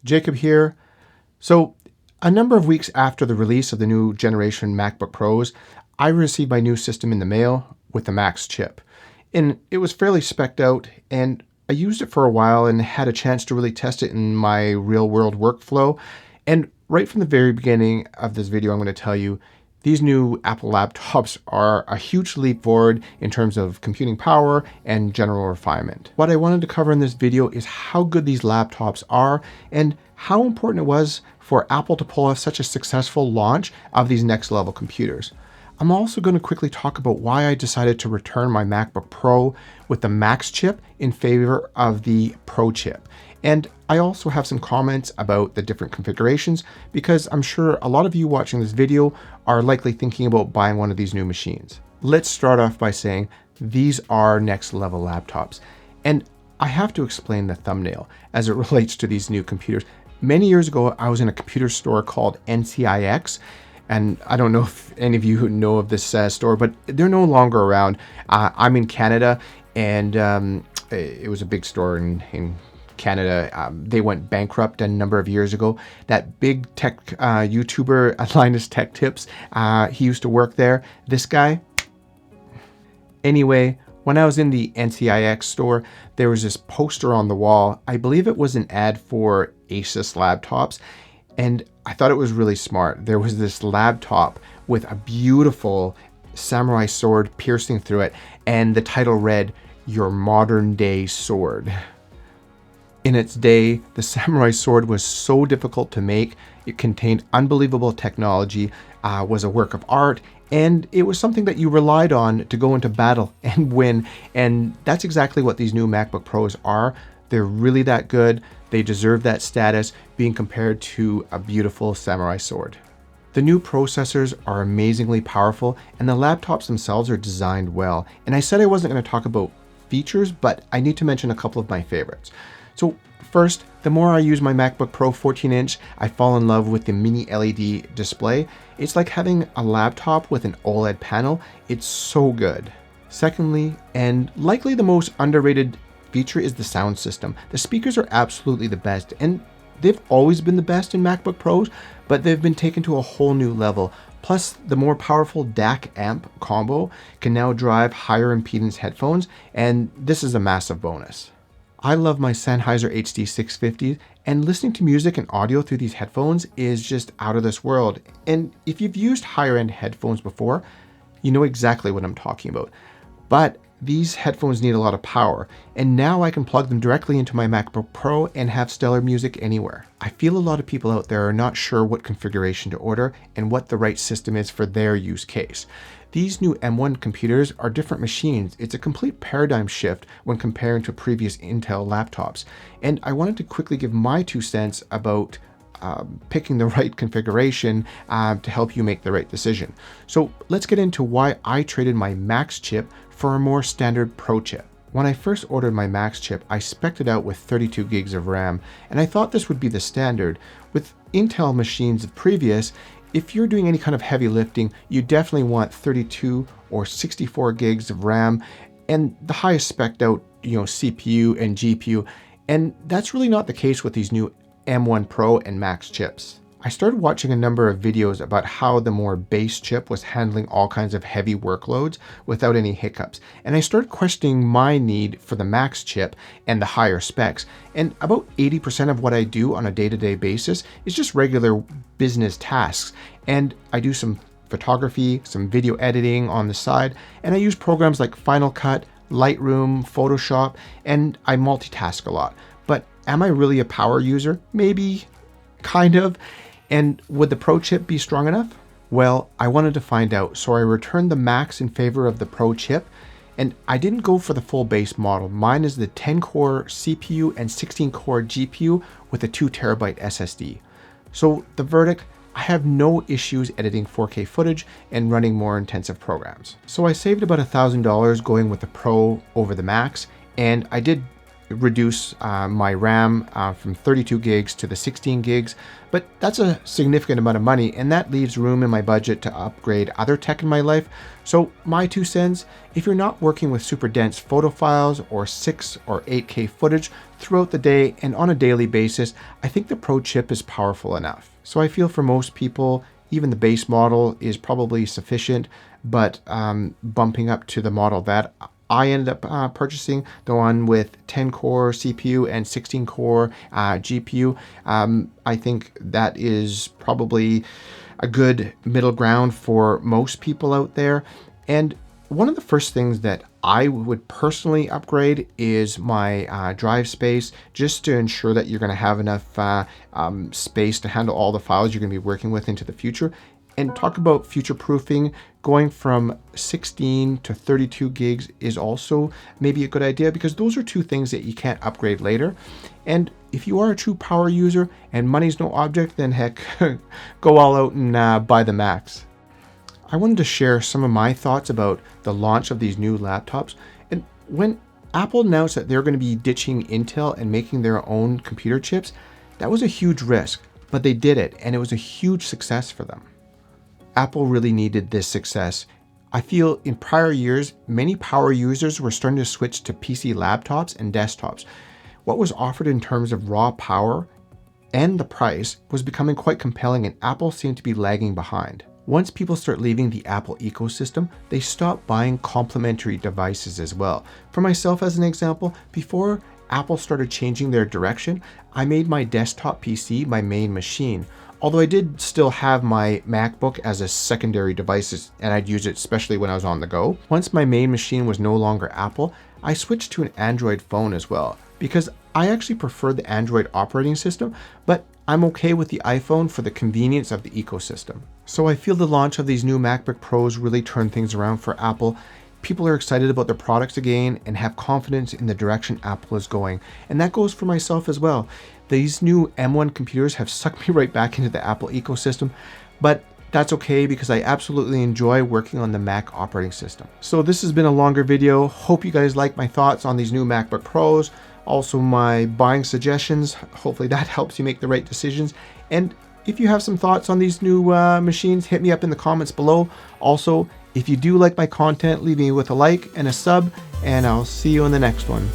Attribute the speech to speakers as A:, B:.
A: Jacob here. So, a number of weeks after the release of the new generation MacBook Pros, I received my new system in the mail with the Max chip. And it was fairly specced out, and I used it for a while and had a chance to really test it in my real world workflow. And right from the very beginning of this video, I'm going to tell you these new Apple laptops are a huge leap forward in terms of computing power and general refinement. What I wanted to cover in this video is how good these laptops are and how important it was for Apple to pull off such a successful launch of these next level computers. I'm also going to quickly talk about why I decided to return my MacBook Pro with the Max chip in favor of the Pro chip. And I also have some comments about the different configurations because I'm sure a lot of you watching this video are likely thinking about buying one of these new machines. Let's start off by saying these are next level laptops. And I have to explain the thumbnail as it relates to these new computers. Many years ago, I was in a computer store called NCIX. And I don't know if any of you know of this store, but they're no longer around. I'm in Canada, and it was a big store in Canada. They went bankrupt a number of years ago. That big tech YouTuber, Linus Tech Tips, he used to work there. This guy. Anyway, when I was in the NCIX store, there was this poster on the wall. I believe it was an ad for Asus laptops. And I thought it was really smart. There was this laptop with a beautiful samurai sword piercing through it, and the title read, "Your Modern Day Sword." In its day, the samurai sword was so difficult to make. It contained unbelievable technology, was a work of art, and it was something that you relied on to go into battle and win. And that's exactly what these new MacBook Pros are. They're really that good. They deserve that status, being compared to a beautiful samurai sword. The new processors are amazingly powerful, and the laptops themselves are designed well. And I said I wasn't going to talk about features, but I need to mention a couple of my favorites. So first, the more I use my MacBook Pro 14-inch, I fall in love with the mini LED display. It's like having a laptop with an OLED panel. It's so good. Secondly, and likely the most underrated feature, is the sound system. The speakers are absolutely the best, and they've always been the best in MacBook Pros, but they've been taken to a whole new level. Plus, the more powerful DAC amp combo can now drive higher impedance headphones, and this is a massive bonus. I love my Sennheiser HD650, and listening to music and audio through these headphones is just out of this world. And if you've used higher end headphones before, you know exactly what I'm talking about. But these headphones need a lot of power, and now I can plug them directly into my MacBook Pro and have stellar music anywhere. I feel a lot of people out there are not sure what configuration to order and what the right system is for their use case. These new M1 computers are different machines. It's a complete paradigm shift when comparing to previous Intel laptops. And I wanted to quickly give my 2 cents about picking the right configuration to help you make the right decision. So let's get into why I traded my Max chip for a more standard Pro chip. When I first ordered my Max chip, I spec'd it out with 32 gigs of RAM, and I thought this would be the standard. With Intel machines previous, if you're doing any kind of heavy lifting, you definitely want 32 or 64 gigs of RAM and the highest spec'd out, CPU and GPU. And that's really not the case with these new M1 Pro and Max chips. I started watching a number of videos about how the more base chip was handling all kinds of heavy workloads without any hiccups. And I started questioning my need for the Max chip and the higher specs. And about 80% of what I do on a day-to-day basis is just regular business tasks. And I do some photography, some video editing on the side, and I use programs like Final Cut, Lightroom, Photoshop, and I multitask a lot. But am I really a power user? Maybe, kind of. And would the Pro chip be strong enough? Well, I wanted to find out, so I returned the Max in favor of the Pro chip, and I didn't go for the full base model. Mine is the 10-core CPU and 16-core GPU with a 2TB SSD. So the verdict, I have no issues editing 4K footage and running more intensive programs. So I saved about $1,000 going with the Pro over the Max, and I did reduce my RAM from 32 gigs to the 16 gigs, but that's a significant amount of money, and that leaves room in my budget to upgrade other tech in my life. So my 2 cents, if you're not working with super dense photo files or 6 or 8K footage throughout the day and on a daily basis, I think the Pro chip is powerful enough. So I feel for most people, even the base model is probably sufficient, but bumping up to the model that I ended up purchasing, the one with 10-core CPU and 16-core GPU. I think that is probably a good middle ground for most people out there. And one of the first things that I would personally upgrade is my drive space, just to ensure that you're going to have enough space to handle all the files you're going to be working with into the future. And talk about future proofing, going from 16 to 32 gigs is also maybe a good idea, because those are 2 things that you can't upgrade later. And if you are a true power user and money's no object, then heck, go all out and buy the Macs. I wanted to share some of my thoughts about the launch of these new laptops. And when Apple announced that they're going to be ditching Intel and making their own computer chips, that was a huge risk, but they did it, and it was a huge success for them. Apple really needed this success. I feel in prior years, many power users were starting to switch to PC laptops and desktops. What was offered in terms of raw power and the price was becoming quite compelling, and Apple seemed to be lagging behind. Once people start leaving the Apple ecosystem, they stop buying complementary devices as well. For myself, as an example, before Apple started changing their direction, I made my desktop PC my main machine. Although I did still have my MacBook as a secondary device, and I'd use it especially when I was on the go. Once my main machine was no longer Apple, I switched to an Android phone as well, because I actually prefer the Android operating system, but I'm okay with the iPhone for the convenience of the ecosystem. So I feel the launch of these new MacBook Pros really turned things around for Apple. People are excited about their products again and have confidence in the direction Apple is going. And that goes for myself as well. These new M1 computers have sucked me right back into the Apple ecosystem, but that's okay because I absolutely enjoy working on the Mac operating system. So this has been a longer video. Hope you guys like my thoughts on these new MacBook Pros, also my buying suggestions. Hopefully that helps you make the right decisions. And if you have some thoughts on these new machines, hit me up in the comments below. Also, if you do like my content, leave me with a like and a sub, and I'll see you in the next one.